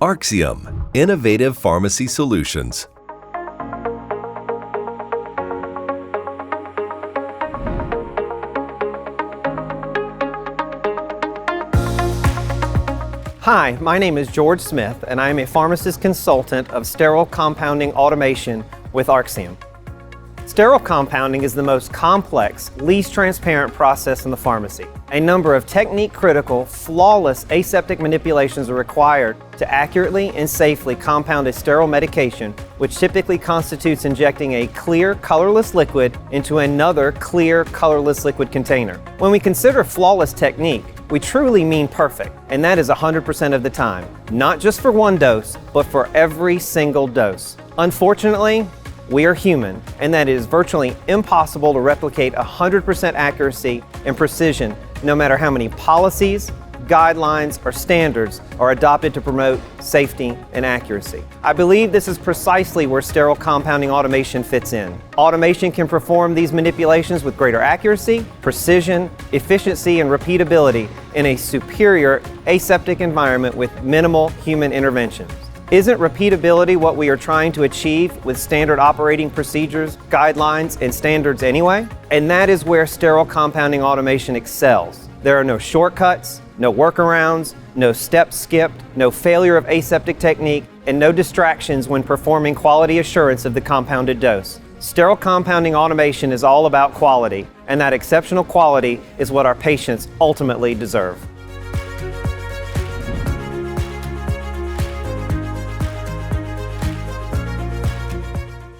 ARxIUM, Innovative Pharmacy Solutions. Hi, my name is George Smith, and I am a pharmacist consultant of sterile compounding automation with ARxIUM. Sterile compounding is the most complex, least transparent process in the pharmacy. A number of technique-critical, flawless aseptic manipulations are required to accurately and safely compound a sterile medication, which typically constitutes injecting a clear, colorless liquid into another clear, colorless liquid container. When we consider flawless technique, we truly mean perfect, and that is 100% of the time. Not just for one dose, but for every single dose. Unfortunately, we are human, and that it is virtually impossible to replicate 100% accuracy and precision, no matter how many policies, guidelines, or standards are adopted to promote safety and accuracy. I believe this is precisely where sterile compounding automation fits in. Automation can perform these manipulations with greater accuracy, precision, efficiency, and repeatability in a superior aseptic environment with minimal human interventions. Isn't repeatability what we are trying to achieve with standard operating procedures, guidelines, and standards anyway? And that is where sterile compounding automation excels. There are no shortcuts, no workarounds, no steps skipped, no failure of aseptic technique, and no distractions when performing quality assurance of the compounded dose. Sterile compounding automation is all about quality, and that exceptional quality is what our patients ultimately deserve.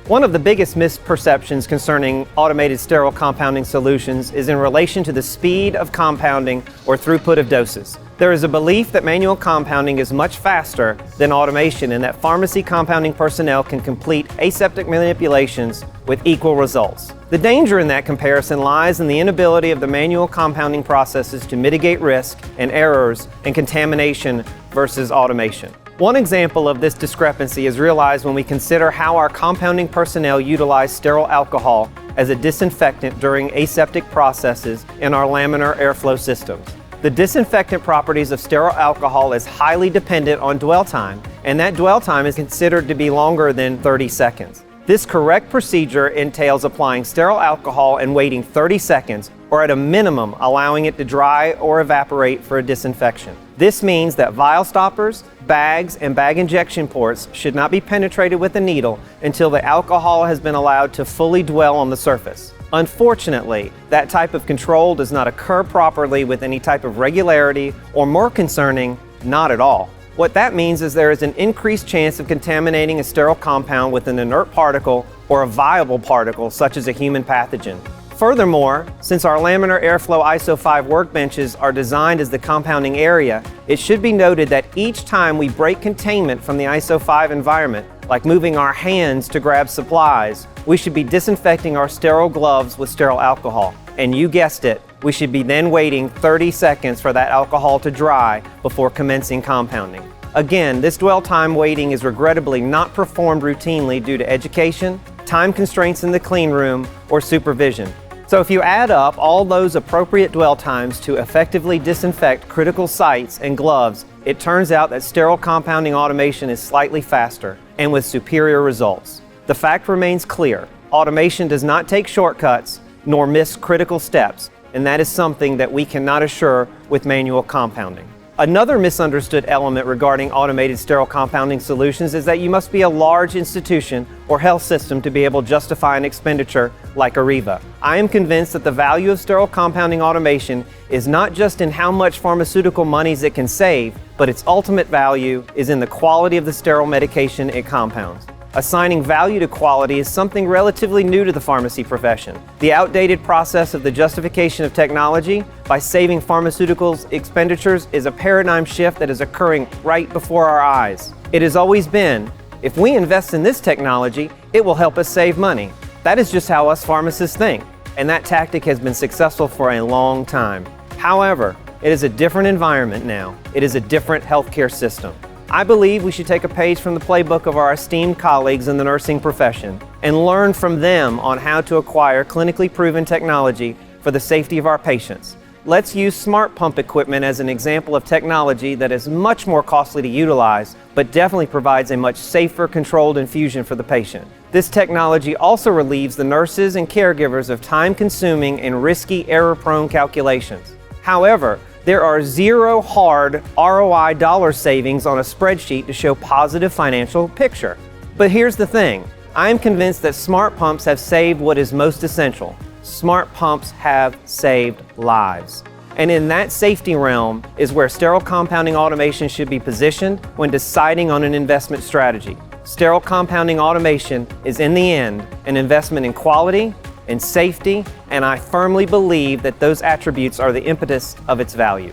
One of the biggest misperceptions concerning automated sterile compounding solutions is in relation to the speed of compounding or throughput of doses. There is a belief that manual compounding is much faster than automation and that pharmacy compounding personnel can complete aseptic manipulations with equal results. The danger in that comparison lies in the inability of the manual compounding processes to mitigate risk and errors and contamination versus automation. One example of this discrepancy is realized when we consider how our compounding personnel utilize sterile alcohol as a disinfectant during aseptic processes in our laminar airflow systems. The disinfectant properties of sterile alcohol is highly dependent on dwell time, and that dwell time is considered to be longer than 30 seconds. This correct procedure entails applying sterile alcohol and waiting 30 seconds, or at a minimum allowing it to dry or evaporate for a disinfection. This means that vial stoppers, bags, and bag injection ports should not be penetrated with a needle until the alcohol has been allowed to fully dwell on the surface. Unfortunately, that type of control does not occur properly with any type of regularity, or more concerning, not at all. What that means is there is an increased chance of contaminating a sterile compound with an inert particle or a viable particle, such as a human pathogen. Furthermore, since our laminar airflow ISO 5 workbenches are designed as the compounding area, it should be noted that each time we break containment from the ISO 5 environment, like moving our hands to grab supplies, we should be disinfecting our sterile gloves with sterile alcohol. And you guessed it, we should be then waiting 30 seconds for that alcohol to dry before commencing compounding. Again, this dwell time waiting is regrettably not performed routinely due to education, time constraints in the clean room, or supervision. So if you add up all those appropriate dwell times to effectively disinfect critical sites and gloves, it turns out that sterile compounding automation is slightly faster and with superior results. The fact remains clear: automation does not take shortcuts nor miss critical steps, and that is something that we cannot assure with manual compounding. Another misunderstood element regarding automated sterile compounding solutions is that you must be a large institution or health system to be able to justify an expenditure like Areva. I am convinced that the value of sterile compounding automation is not just in how much pharmaceutical monies it can save, but its ultimate value is in the quality of the sterile medication it compounds. Assigning value to quality is something relatively new to the pharmacy profession. The outdated process of the justification of technology by saving pharmaceuticals expenditures is a paradigm shift that is occurring right before our eyes. It has always been, if we invest in this technology, it will help us save money. That is just how us pharmacists think, and that tactic has been successful for a long time. However, it is a different environment now. It is a different healthcare system. I believe we should take a page from the playbook of our esteemed colleagues in the nursing profession and learn from them on how to acquire clinically proven technology for the safety of our patients. Let's use smart pump equipment as an example of technology that is much more costly to utilize, but definitely provides a much safer, controlled infusion for the patient. This technology also relieves the nurses and caregivers of time-consuming and risky error-prone calculations. However, there are zero hard ROI dollar savings on a spreadsheet to show positive financial picture. But here's the thing. I am convinced that smart pumps have saved what is most essential. Smart pumps have saved lives. And in that safety realm is where sterile compounding automation should be positioned when deciding on an investment strategy. Sterile compounding automation is, in the end, an investment in quality, in safety, and I firmly believe that those attributes are the impetus of its value.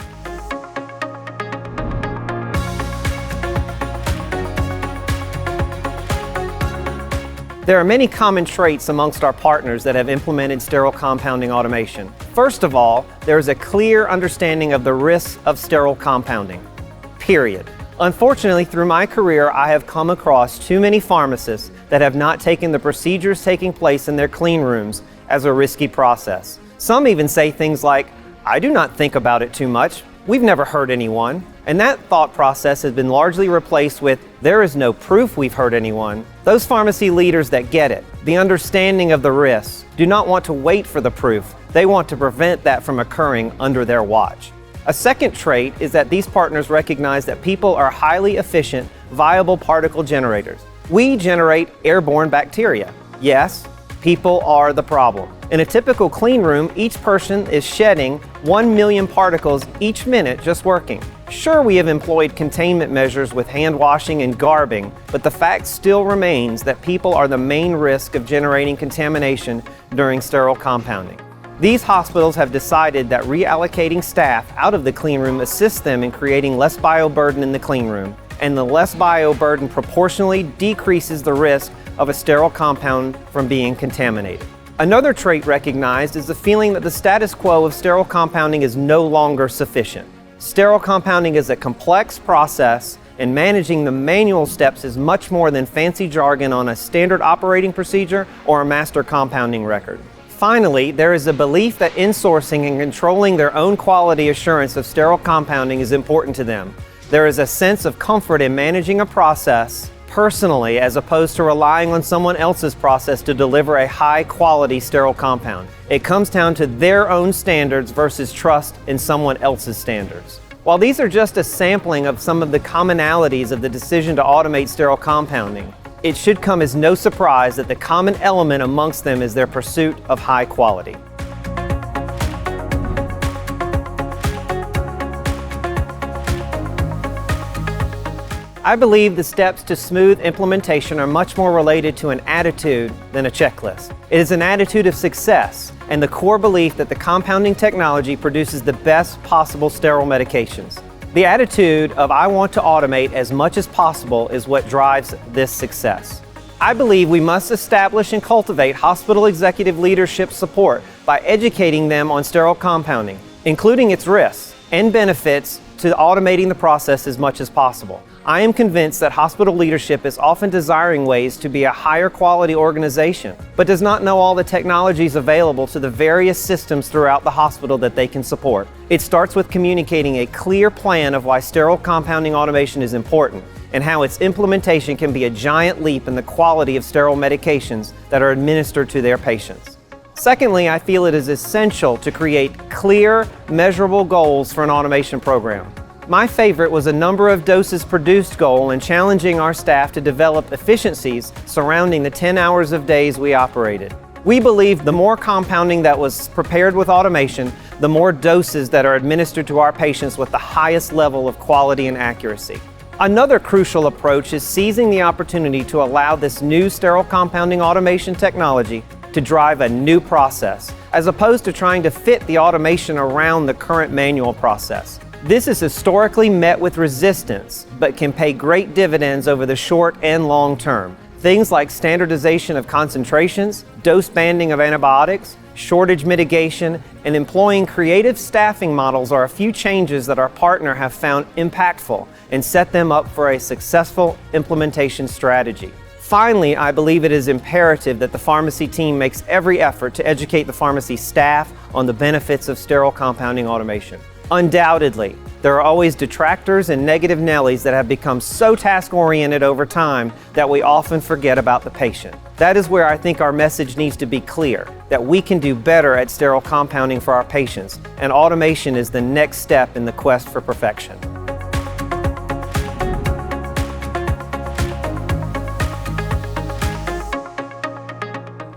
There are many common traits amongst our partners that have implemented sterile compounding automation. First of all, there is a clear understanding of the risks of sterile compounding, period. Unfortunately, through my career, I have come across too many pharmacists that have not taken the procedures taking place in their clean rooms as a risky process. Some even say things like, "I do not think about it too much. We've never hurt anyone." And that thought process has been largely replaced with, "There is no proof we've hurt anyone." Those pharmacy leaders that get it, the understanding of the risks, do not want to wait for the proof. They want to prevent that from occurring under their watch. A second trait is that these partners recognize that people are highly efficient, viable particle generators. We generate airborne bacteria. Yes, people are the problem. In a typical clean room, each person is shedding 1 million particles each minute just working. Sure, we have employed containment measures with hand washing and garbing, but the fact still remains that people are the main risk of generating contamination during sterile compounding. These hospitals have decided that reallocating staff out of the clean room assists them in creating less bioburden in the clean room, and the less bioburden proportionally decreases the risk of a sterile compound from being contaminated. Another trait recognized is the feeling that the status quo of sterile compounding is no longer sufficient. Sterile compounding is a complex process, and managing the manual steps is much more than fancy jargon on a standard operating procedure or a master compounding record. Finally, there is a belief that insourcing and controlling their own quality assurance of sterile compounding is important to them. There is a sense of comfort in managing a process personally as opposed to relying on someone else's process to deliver a high-quality sterile compound. It comes down to their own standards versus trust in someone else's standards. While these are just a sampling of some of the commonalities of the decision to automate sterile compounding, it should come as no surprise that the common element amongst them is their pursuit of high quality. I believe the steps to smooth implementation are much more related to an attitude than a checklist. It is an attitude of success and the core belief that the compounding technology produces the best possible sterile medications. The attitude of "I want to automate as much as possible" is what drives this success. I believe we must establish and cultivate hospital executive leadership support by educating them on sterile compounding, including its risks and benefits to automating the process as much as possible. I am convinced that hospital leadership is often desiring ways to be a higher quality organization, but does not know all the technologies available to the various systems throughout the hospital that they can support. It starts with communicating a clear plan of why sterile compounding automation is important and how its implementation can be a giant leap in the quality of sterile medications that are administered to their patients. Secondly, I feel it is essential to create clear, measurable goals for an automation program. My favorite was a number of doses produced goal and challenging our staff to develop efficiencies surrounding the 10 hours of days we operated. We believed the more compounding that was prepared with automation, the more doses that are administered to our patients with the highest level of quality and accuracy. Another crucial approach is seizing the opportunity to allow this new sterile compounding automation technology to drive a new process, as opposed to trying to fit the automation around the current manual process. This is historically met with resistance, but can pay great dividends over the short and long term. Things like standardization of concentrations, dose banding of antibiotics, shortage mitigation, and employing creative staffing models are a few changes that our partner have found impactful and set them up for a successful implementation strategy. Finally, I believe it is imperative that the pharmacy team makes every effort to educate the pharmacy staff on the benefits of sterile compounding automation. Undoubtedly, there are always detractors and negative Nellies that have become so task-oriented over time that we often forget about the patient. That is where I think our message needs to be clear, that we can do better at sterile compounding for our patients, and automation is the next step in the quest for perfection.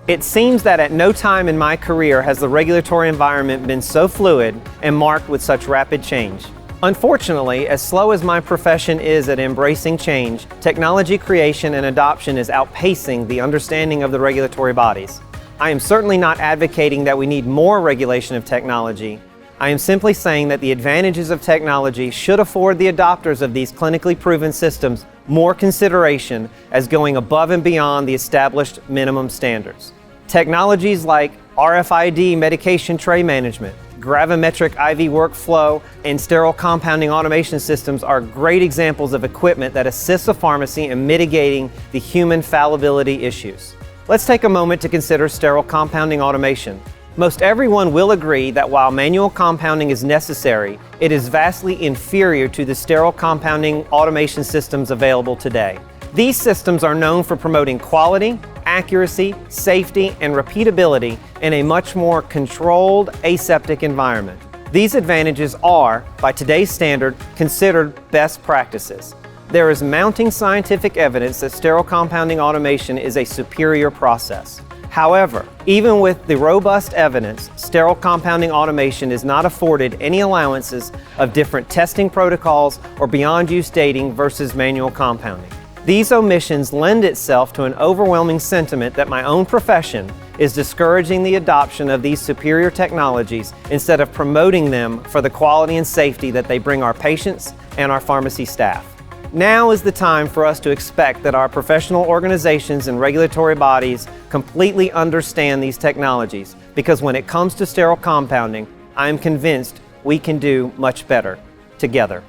It seems that at no time in my career has the regulatory environment been so fluid and marked with such rapid change. Unfortunately, as slow as my profession is at embracing change, technology creation and adoption is outpacing the understanding of the regulatory bodies. I am certainly not advocating that we need more regulation of technology. I am simply saying that the advantages of technology should afford the adopters of these clinically proven systems more consideration as going above and beyond the established minimum standards. Technologies like RFID medication tray management, gravimetric IV workflow, and sterile compounding automation systems are great examples of equipment that assists a pharmacy in mitigating the human fallibility issues. Let's take a moment to consider sterile compounding automation. Most everyone will agree that while manual compounding is necessary, it is vastly inferior to the sterile compounding automation systems available today. These systems are known for promoting quality, accuracy, safety, and repeatability in a much more controlled, aseptic environment. These advantages are, by today's standard, considered best practices. There is mounting scientific evidence that sterile compounding automation is a superior process. However, even with the robust evidence, sterile compounding automation is not afforded any allowances of different testing protocols or beyond use dating versus manual compounding. These omissions lend itself to an overwhelming sentiment that my own profession is discouraging the adoption of these superior technologies instead of promoting them for the quality and safety that they bring our patients and our pharmacy staff. Now is the time for us to expect that our professional organizations and regulatory bodies completely understand these technologies, because when it comes to sterile compounding, I am convinced we can do much better together.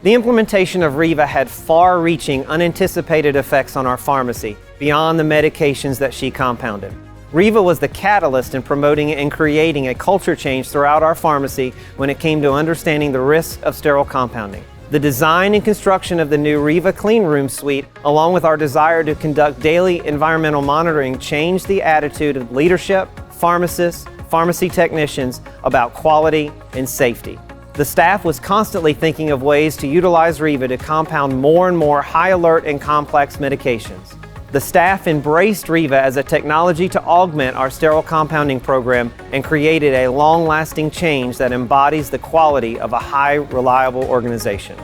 The implementation of Riva had far-reaching, unanticipated effects on our pharmacy, beyond the medications that she compounded. Riva was the catalyst in promoting and creating a culture change throughout our pharmacy when it came to understanding the risks of sterile compounding. The design and construction of the new Riva Clean Room Suite, along with our desire to conduct daily environmental monitoring, changed the attitude of leadership, pharmacists, pharmacy technicians about quality and safety. The staff was constantly thinking of ways to utilize Riva to compound more and more high-alert and complex medications. The staff embraced Riva as a technology to augment our sterile compounding program and created a long-lasting change that embodies the quality of a high, reliable organization.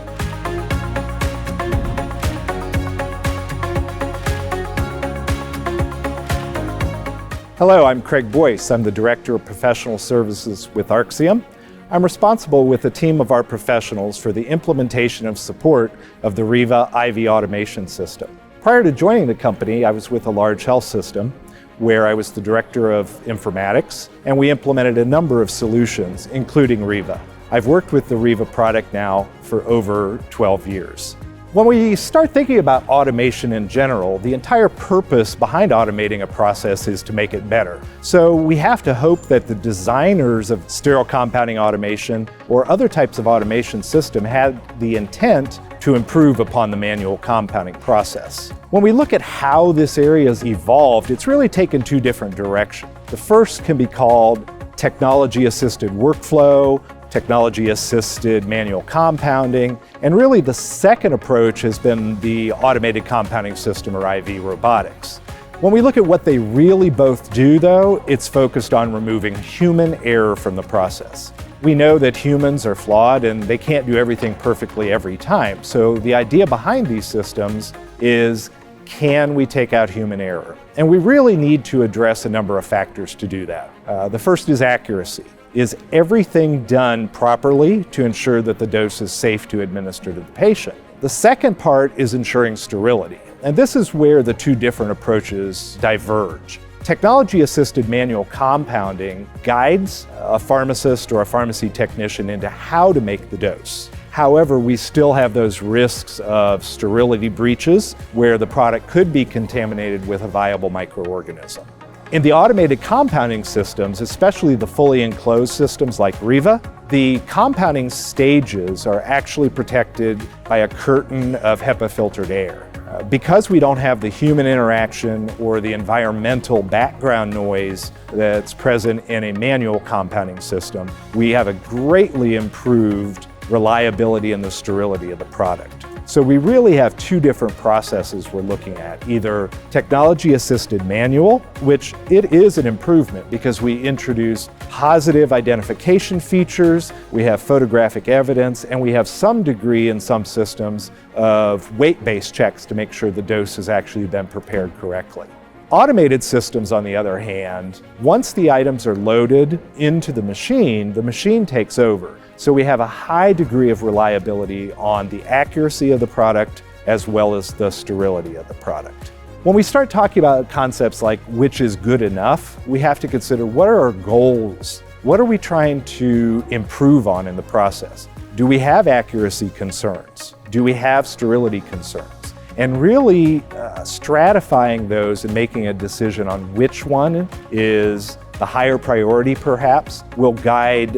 Hello, I'm Craig Boyce. I'm the Director of Professional Services with ARxIUM. I'm responsible with a team of our professionals for the implementation of support of the Riva IV automation system. Prior to joining the company, I was with a large health system where I was the Director of Informatics, and we implemented a number of solutions, including Riva. I've worked with the Riva product now for over 12 years. When we start thinking about automation in general, the entire purpose behind automating a process is to make it better. So we have to hope that the designers of sterile compounding automation or other types of automation system had the intent to improve upon the manual compounding process. When we look at how this area has evolved, it's really taken two different directions. The first can be called technology-assisted workflow, technology-assisted manual compounding, and really the second approach has been the automated compounding system, or IV robotics. When we look at what they really both do, though, it's focused on removing human error from the process. We know that humans are flawed and they can't do everything perfectly every time. So the idea behind these systems is, can we take out human error? And we really need to address a number of factors to do that. The first is accuracy. Is everything done properly to ensure that the dose is safe to administer to the patient? The second part is ensuring sterility. And this is where the two different approaches diverge. Technology-assisted manual compounding guides a pharmacist or a pharmacy technician into how to make the dose. However, we still have those risks of sterility breaches where the product could be contaminated with a viable microorganism. In the automated compounding systems, especially the fully enclosed systems like Riva, the compounding stages are actually protected by a curtain of HEPA-filtered air. Because we don't have the human interaction or the environmental background noise that's present in a manual compounding system, we have a greatly improved reliability and the sterility of the product. So we really have two different processes we're looking at, either technology-assisted manual, which it is an improvement because we introduce positive identification features, we have photographic evidence, and we have some degree in some systems of weight-based checks to make sure the dose has actually been prepared correctly. Automated systems, on the other hand, once the items are loaded into the machine takes over. So we have a high degree of reliability on the accuracy of the product as well as the sterility of the product. When we start talking about concepts like which is good enough, we have to consider what are our goals? What are we trying to improve on in the process? Do we have accuracy concerns? Do we have sterility concerns? And really stratifying those and making a decision on which one is the higher priority perhaps will guide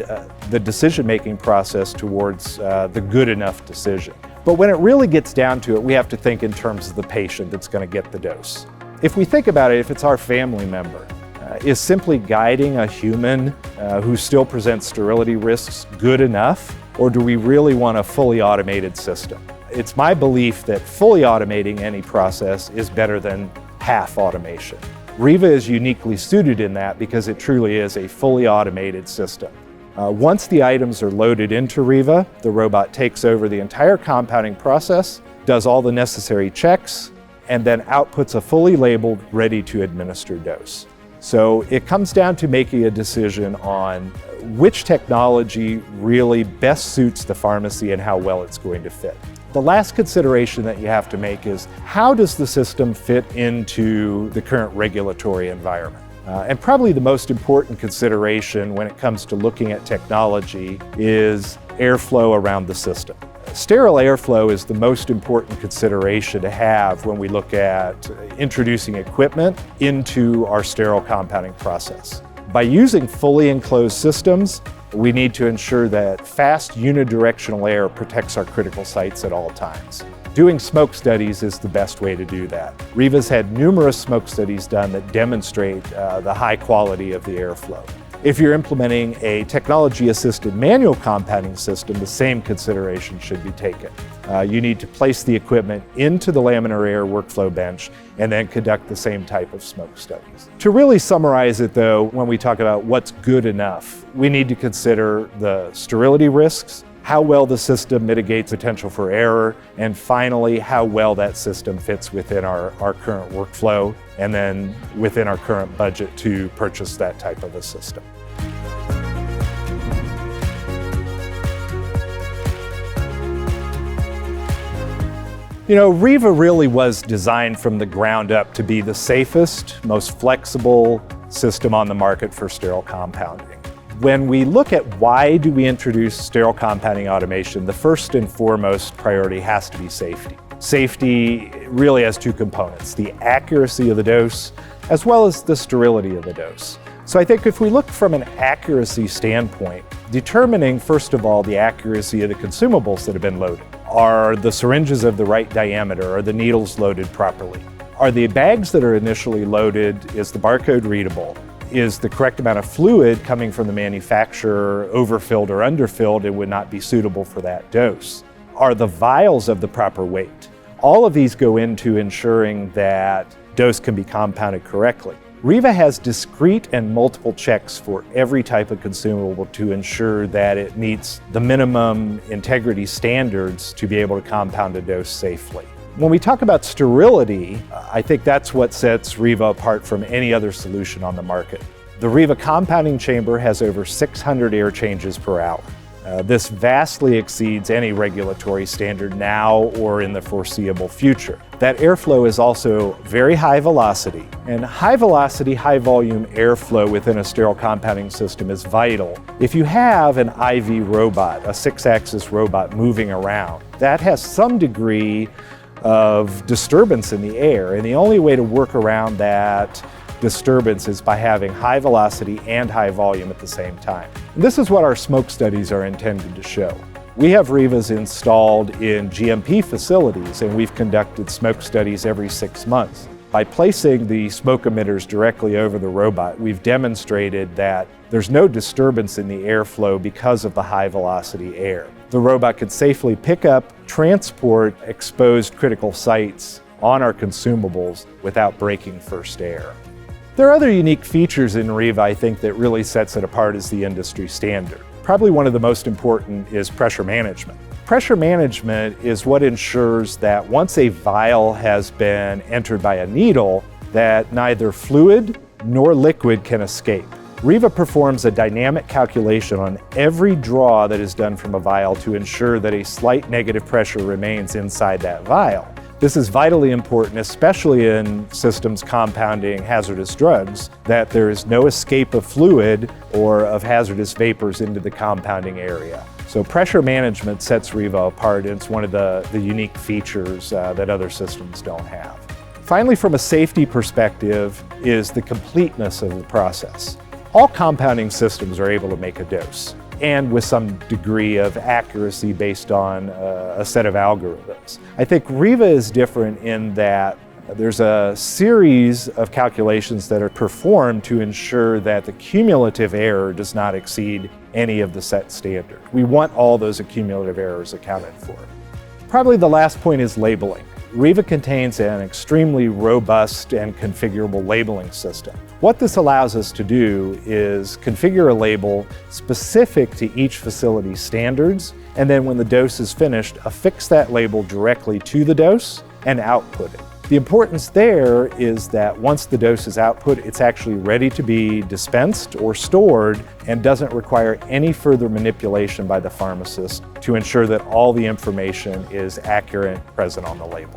the decision-making process towards the good enough decision. But when it really gets down to it, we have to think in terms of the patient that's going to get the dose. If we think about it, if it's our family member, is simply guiding a human who still presents sterility risks good enough, or do we really want a fully automated system? It's my belief that fully automating any process is better than half automation. Riva is uniquely suited in that because it truly is a fully automated system. Once the items are loaded into Riva, the robot takes over the entire compounding process, does all the necessary checks, and then outputs a fully labeled, ready to administer dose. So it comes down to making a decision on which technology really best suits the pharmacy and how well it's going to fit. The last consideration that you have to make is how does the system fit into the current regulatory environment? And probably the most important consideration when it comes to looking at technology is airflow around the system. Sterile airflow is the most important consideration to have when we look at introducing equipment into our sterile compounding process. By using fully enclosed systems, we need to ensure that fast unidirectional air protects our critical sites at all times. Doing smoke studies is the best way to do that. Riva's had numerous smoke studies done that demonstrate the high quality of the airflow. If you're implementing a technology-assisted manual compounding system, the same consideration should be taken. You need to place the equipment into the laminar air workflow bench and then conduct the same type of smoke studies. To really summarize it though, when we talk about what's good enough, we need to consider the sterility risks, how well the system mitigates potential for error, and finally, how well that system fits within our current workflow and then within our current budget to purchase that type of a system. You know, Riva really was designed from the ground up to be the safest, most flexible system on the market for sterile compounding. When we look at why do we introduce sterile compounding automation, the first and foremost priority has to be safety. Safety really has two components, the accuracy of the dose as well as the sterility of the dose. So I think if we look from an accuracy standpoint, determining first of all the accuracy of the consumables that have been loaded. Are the syringes of the right diameter? Are the needles loaded properly? Are the bags that are initially loaded, is the barcode readable? Is the correct amount of fluid coming from the manufacturer overfilled or underfilled and would not be suitable for that dose? Are the vials of the proper weight? All of these go into ensuring that dose can be compounded correctly. Riva has discrete and multiple checks for every type of consumable to ensure that it meets the minimum integrity standards to be able to compound a dose safely. When we talk about sterility, I think that's what sets Riva apart from any other solution on the market. The Riva compounding chamber has over 600 air changes per hour. This vastly exceeds any regulatory standard now or in the foreseeable future. That airflow is also very high velocity, and high velocity, high volume airflow within a sterile compounding system is vital. If you have an IV robot, a 6-axis robot moving around, that has some degree of disturbance in the air, and the only way to work around that disturbance is by having high velocity and high volume at the same time. And this is what our smoke studies are intended to show. We have Rivas installed in GMP facilities, and we've conducted smoke studies every 6 months. By placing the smoke emitters directly over the robot, we've demonstrated that there's no disturbance in the airflow because of the high velocity air. The robot could safely pick up, transport exposed critical sites on our consumables without breaking first air. There are other unique features in Riva, I think, that really sets it apart as the industry standard. Probably one of the most important is pressure management. Pressure management is what ensures that once a vial has been entered by a needle, that neither fluid nor liquid can escape. Riva performs a dynamic calculation on every draw that is done from a vial to ensure that a slight negative pressure remains inside that vial. This is vitally important, especially in systems compounding hazardous drugs, that there is no escape of fluid or of hazardous vapors into the compounding area. So pressure management sets Riva apart, and it's one of the unique features that other systems don't have. Finally, from a safety perspective, is the completeness of the process. All compounding systems are able to make a dose, and with some degree of accuracy based on a set of algorithms. I think Riva is different in that there's a series of calculations that are performed to ensure that the cumulative error does not exceed any of the set standard. We want all those cumulative errors accounted for. Probably the last point is labeling. Riva contains an extremely robust and configurable labeling system. What this allows us to do is configure a label specific to each facility's standards, and then when the dose is finished, affix that label directly to the dose and output it. The importance there is that once the dose is output, it's actually ready to be dispensed or stored and doesn't require any further manipulation by the pharmacist to ensure that all the information is accurate present on the label.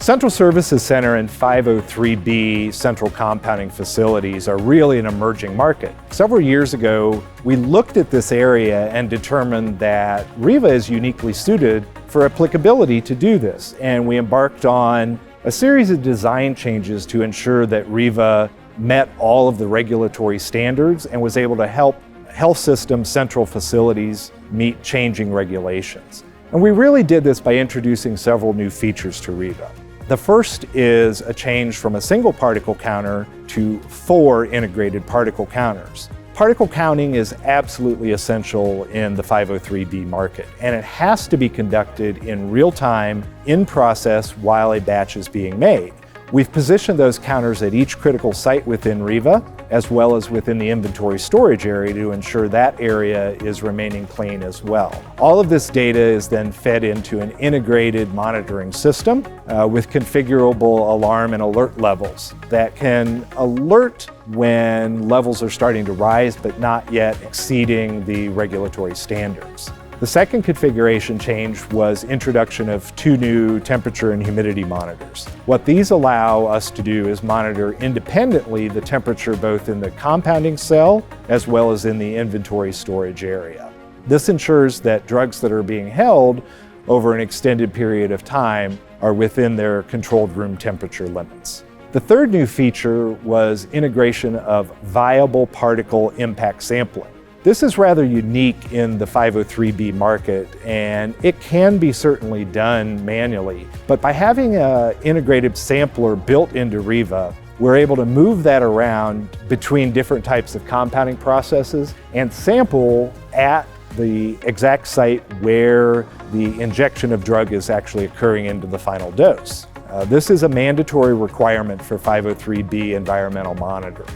Central Services Center and 503B central compounding facilities are really an emerging market. Several years ago, we looked at this area and determined that Riva is uniquely suited for applicability to do this. And we embarked on a series of design changes to ensure that Riva met all of the regulatory standards and was able to help health system central facilities meet changing regulations. And we really did this by introducing several new features to Riva. The first is a change from a single particle counter to 4 integrated particle counters. Particle counting is absolutely essential in the 503B market, and it has to be conducted in real time, in process, while a batch is being made. We've positioned those counters at each critical site within Riva, as well as within the inventory storage area to ensure that area is remaining clean as well. All of this data is then fed into an integrated monitoring system with configurable alarm and alert levels that can alert when levels are starting to rise but not yet exceeding the regulatory standards. The second configuration change was introduction of 2 new temperature and humidity monitors. What these allow us to do is monitor independently the temperature both in the compounding cell as well as in the inventory storage area. This ensures that drugs that are being held over an extended period of time are within their controlled room temperature limits. The third new feature was integration of viable particle impact sampling. This is rather unique in the 503B market, and it can be certainly done manually. But by having an integrated sampler built into Riva, we're able to move that around between different types of compounding processes and sample at the exact site where the injection of drug is actually occurring into the final dose. This is a mandatory requirement for 503B environmental monitoring.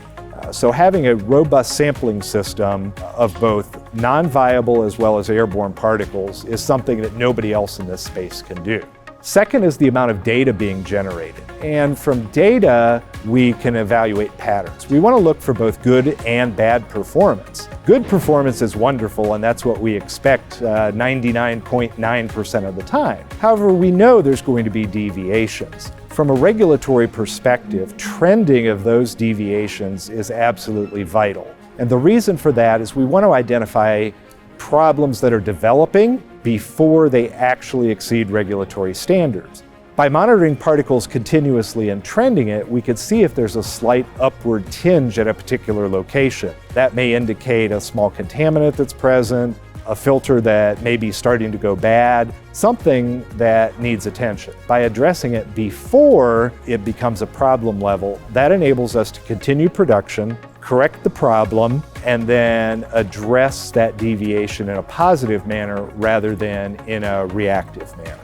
So having a robust sampling system of both non-viable as well as airborne particles is something that nobody else in this space can do. Second is the amount of data being generated. And from data, we can evaluate patterns. We want to look for both good and bad performance. Good performance is wonderful, and that's what we expect 99.9% of the time. However, we know there's going to be deviations. From a regulatory perspective, trending of those deviations is absolutely vital. And the reason for that is we want to identify problems that are developing before they actually exceed regulatory standards. By monitoring particles continuously and trending it, we could see if there's a slight upward tinge at a particular location. That may indicate a small contaminant that's present, a filter that may be starting to go bad, something that needs attention. By addressing it before it becomes a problem level, that enables us to continue production, correct the problem, and then address that deviation in a positive manner rather than in a reactive manner.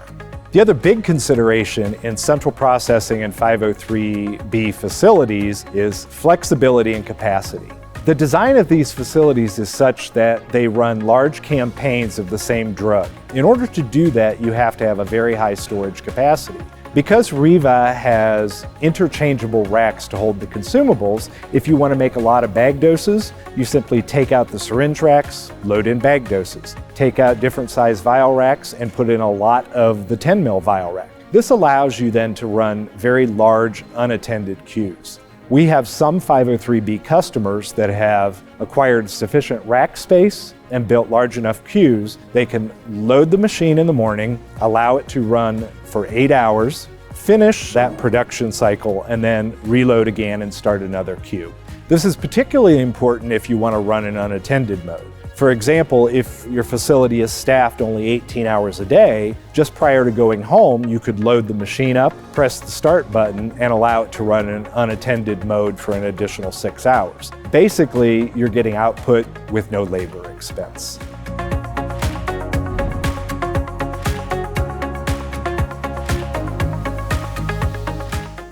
The other big consideration in central processing and 503B facilities is flexibility and capacity. The design of these facilities is such that they run large campaigns of the same drug. In order to do that, you have to have a very high storage capacity. Because Riva has interchangeable racks to hold the consumables, if you want to make a lot of bag doses, you simply take out the syringe racks, load in bag doses. Take out different size vial racks and put in a lot of the 10 ml vial rack. This allows you then to run very large unattended queues. We have some 503B customers that have acquired sufficient rack space and built large enough queues. They can load the machine in the morning, allow it to run for 8 hours, finish that production cycle, and then reload again and start another queue. This is particularly important if you want to run in unattended mode. For example, if your facility is staffed only 18 hours a day, just prior to going home, you could load the machine up, press the start button, and allow it to run in unattended mode for an additional 6 hours. Basically, you're getting output with no labor expense.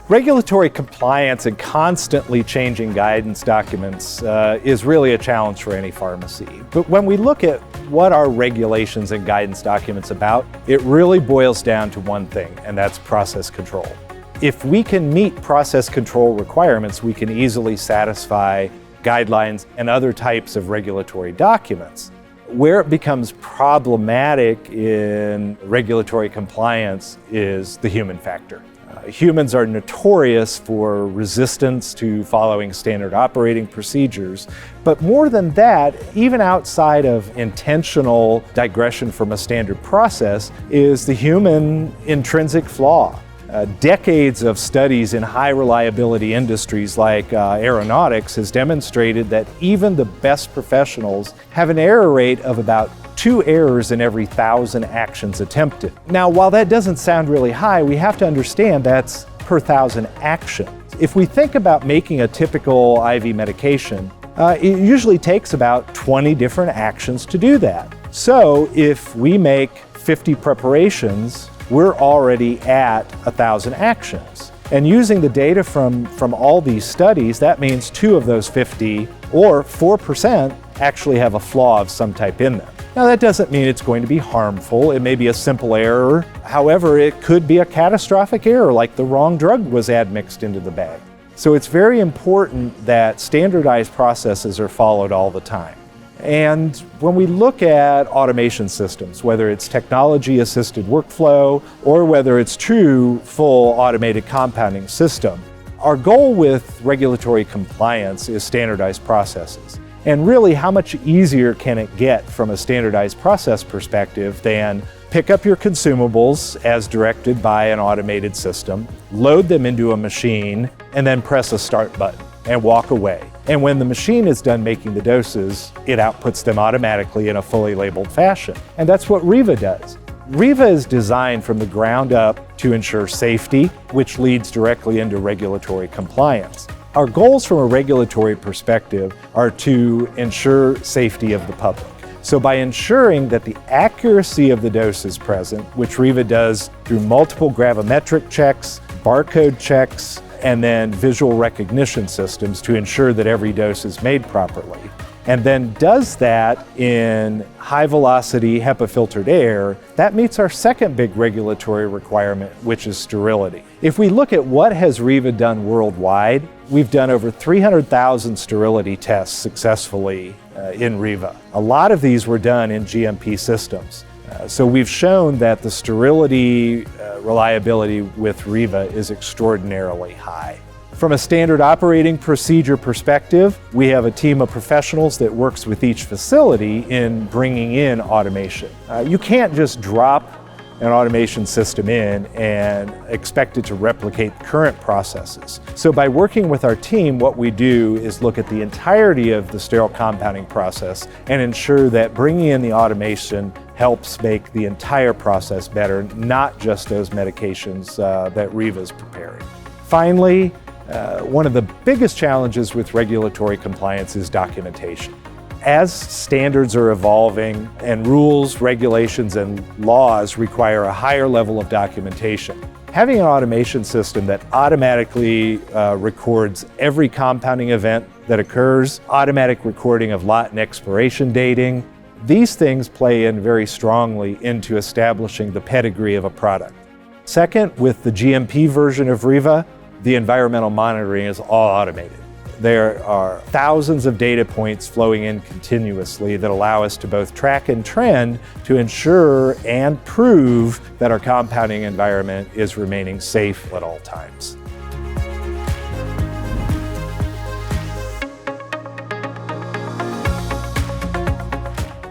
Regulatory compliance and constantly changing guidance documents is really a challenge for any pharmacy. But when we look at what are regulations and guidance documents about, it really boils down to one thing, and that's process control. If we can meet process control requirements, we can easily satisfy guidelines and other types of regulatory documents. Where it becomes problematic in regulatory compliance is the human factor. Humans are notorious for resistance to following standard operating procedures, but more than that, even outside of intentional digression from a standard process, is the human intrinsic flaw. Decades of studies in high reliability industries like aeronautics has demonstrated that even the best professionals have an error rate of about 2 errors in every 1,000 actions attempted. Now, while that doesn't sound really high, we have to understand that's per 1,000 actions. If we think about making a typical IV medication, it usually takes about 20 different actions to do that. So if we make 50 preparations, we're already at 1,000 actions. And using the data from all these studies, that means 2 of those 50, or 4%, actually have a flaw of some type in them. Now, that doesn't mean it's going to be harmful. It may be a simple error. However, it could be a catastrophic error, like the wrong drug was admixed into the bag. So it's very important that standardized processes are followed all the time. And when we look at automation systems, whether it's technology-assisted workflow or whether it's true full automated compounding system, our goal with regulatory compliance is standardized processes. And really, how much easier can it get from a standardized process perspective than pick up your consumables as directed by an automated system, load them into a machine, and then press a start button and walk away. And when the machine is done making the doses, it outputs them automatically in a fully labeled fashion. And that's what Riva does. Riva is designed from the ground up to ensure safety, which leads directly into regulatory compliance. Our goals from a regulatory perspective are to ensure safety of the public. So by ensuring that the accuracy of the dose is present, which Riva does through multiple gravimetric checks, barcode checks, and then visual recognition systems to ensure that every dose is made properly. and then does that in high-velocity HEPA-filtered air, that meets our second big regulatory requirement, which is sterility. If we look at what has Riva done worldwide, we've done over 300,000 sterility tests successfully in Riva. A lot of these were done in GMP systems. So we've shown that the sterility reliability with Riva is extraordinarily high. From a standard operating procedure perspective, we have a team of professionals that works with each facility in bringing in automation. You can't just drop an automation system in and expect it to replicate current processes. So by working with our team, what we do is look at the entirety of the sterile compounding process and ensure that bringing in the automation helps make the entire process better, not just those medications that Riva is preparing. Finally, one of the biggest challenges with regulatory compliance is documentation. As standards are evolving and rules, regulations, and laws require a higher level of documentation, having an automation system that automatically records every compounding event that occurs, automatic recording of lot and expiration dating, these things play in very strongly into establishing the pedigree of a product. Second, with the GMP version of Riva, the environmental monitoring is all automated. There are thousands of data points flowing in continuously that allow us to both track and trend to ensure and prove that our compounding environment is remaining safe at all times.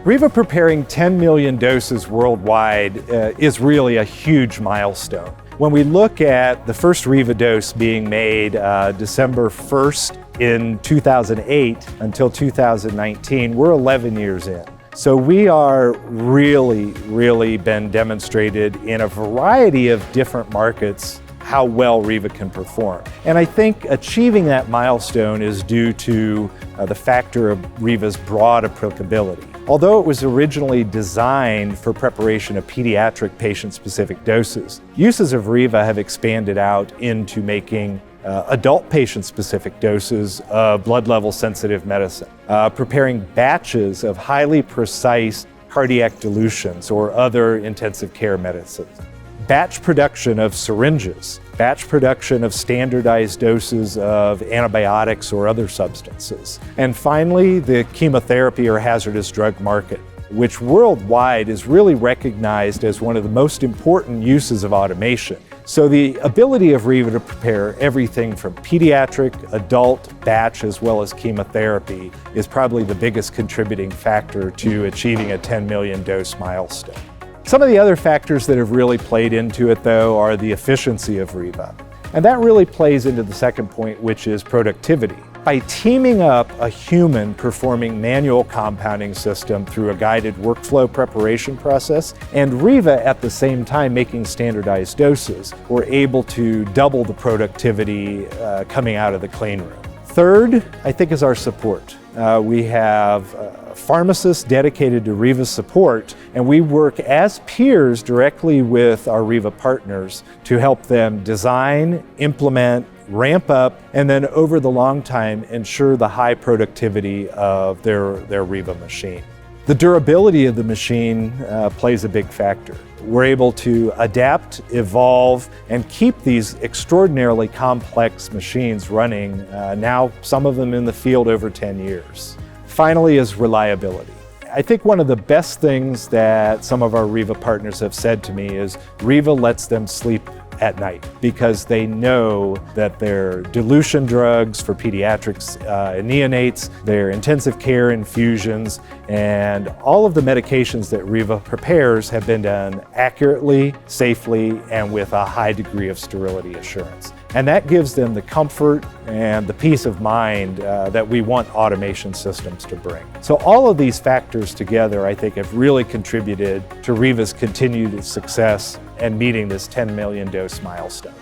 Riva preparing 10 million doses worldwide is really a huge milestone. When we look at the first Riva dose being made December 1st in 2008 until 2019, we're 11 years in. So we are really been demonstrated in a variety of different markets how well Riva can perform. And I think achieving that milestone is due to the factor of Riva's broad applicability. Although it was originally designed for preparation of pediatric patient-specific doses, uses of Riva have expanded out into making adult patient-specific doses of blood level sensitive medicine, preparing batches of highly precise cardiac dilutions or other intensive care medicines, batch production of syringes, batch production of standardized doses of antibiotics or other substances. And finally, the chemotherapy or hazardous drug market, which worldwide is really recognized as one of the most important uses of automation. So the ability of Riva to prepare everything from pediatric, adult, batch, as well as chemotherapy is probably the biggest contributing factor to achieving a 10 million dose milestone. Some of the other factors that have really played into it, though, are the efficiency of Riva. And that really plays into the second point, which is productivity. By teaming up a human performing manual compounding system through a guided workflow preparation process and Riva at the same time making standardized doses, we're able to double the productivity coming out of the clean room. Third, I think, is our support. We have pharmacists dedicated to Riva support, and we work as peers directly with our Riva partners to help them design, implement, ramp up, and then over the long time ensure the high productivity of their Riva machine. The durability of the machine plays a big factor. We're able to adapt, evolve, and keep these extraordinarily complex machines running, now some of them in the field over 10 years. Finally is reliability. I think one of the best things that some of our Riva partners have said to me is Riva lets them sleep at night because they know that their dilution drugs for pediatrics and neonates, their intensive care infusions, and all of the medications that Riva prepares have been done accurately, safely, and with a high degree of sterility assurance. And that gives them the comfort and the peace of mind that we want automation systems to bring. So all of these factors together, I think, have really contributed to Riva's continued success and meeting this 10 million dose milestone.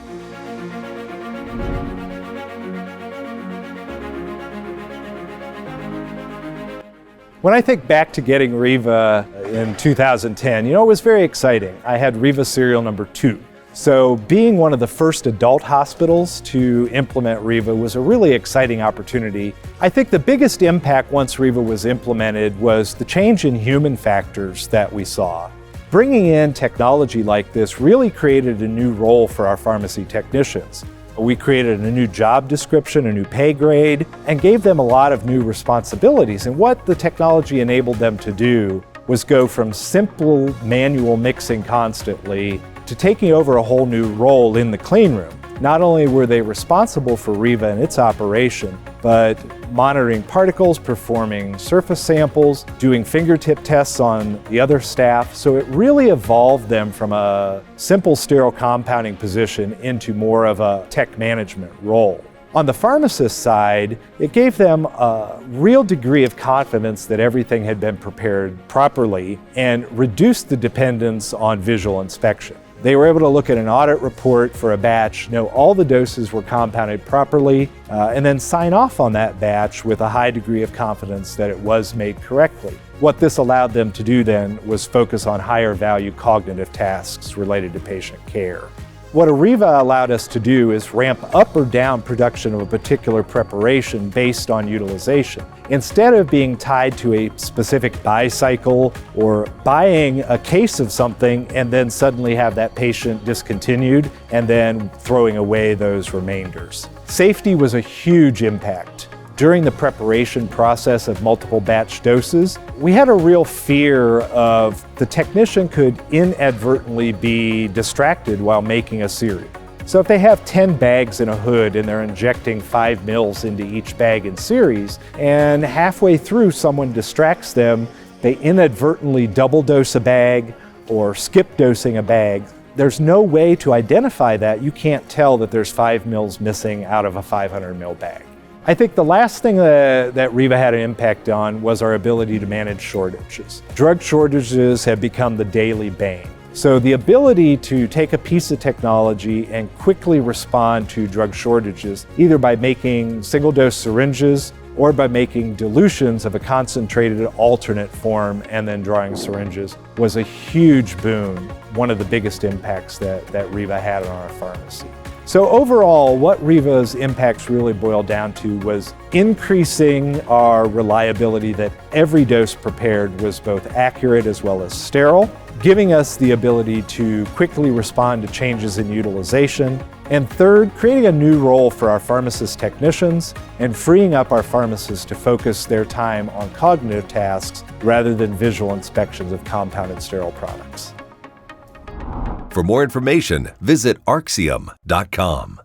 When I think back to getting Riva in 2010, it was very exciting. I had Riva serial number 2. So being one of the first adult hospitals to implement Riva was a really exciting opportunity. I think the biggest impact once Riva was implemented was the change in human factors that we saw. Bringing in technology like this really created a new role for our pharmacy technicians. We created a new job description, a new pay grade, and gave them a lot of new responsibilities. And what the technology enabled them to do was go from simple manual mixing constantly to taking over a whole new role in the clean room. Not only were they responsible for Riva and its operation, but monitoring particles, performing surface samples, doing fingertip tests on the other staff. So it really evolved them from a simple sterile compounding position into more of a tech management role. On the pharmacist side, it gave them a real degree of confidence that everything had been prepared properly and reduced the dependence on visual inspection. They were able to look at an audit report for a batch, know all the doses were compounded properly, and then sign off on that batch with a high degree of confidence that it was made correctly. What this allowed them to do then was focus on higher value cognitive tasks related to patient care. What Riva allowed us to do is ramp up or down production of a particular preparation based on utilization. Instead of being tied to a specific buy cycle or buying a case of something and then suddenly have that patient discontinued and then throwing away those remainders. Safety was a huge impact. During the preparation process of multiple batch doses, we had a real fear of the technician could inadvertently be distracted while making a series. So if they have 10 bags in a hood and they're injecting 5 mils into each bag in series, and halfway through someone distracts them, they inadvertently double dose a bag or skip dosing a bag, there's no way to identify that. You can't tell that there's 5 mils missing out of a 500 mil bag. I think the last thing that Riva had an impact on was our ability to manage shortages. Drug shortages have become the daily bane. So the ability to take a piece of technology and quickly respond to drug shortages, either by making single-dose syringes or by making dilutions of a concentrated alternate form and then drawing syringes, was a huge boon, one of the biggest impacts that Riva had on our pharmacy. So overall, what Riva's impacts really boiled down to was increasing our reliability that every dose prepared was both accurate as well as sterile, giving us the ability to quickly respond to changes in utilization, and third, creating a new role for our pharmacist technicians and freeing up our pharmacists to focus their time on cognitive tasks rather than visual inspections of compounded sterile products. For more information, visit ARxIUM.com.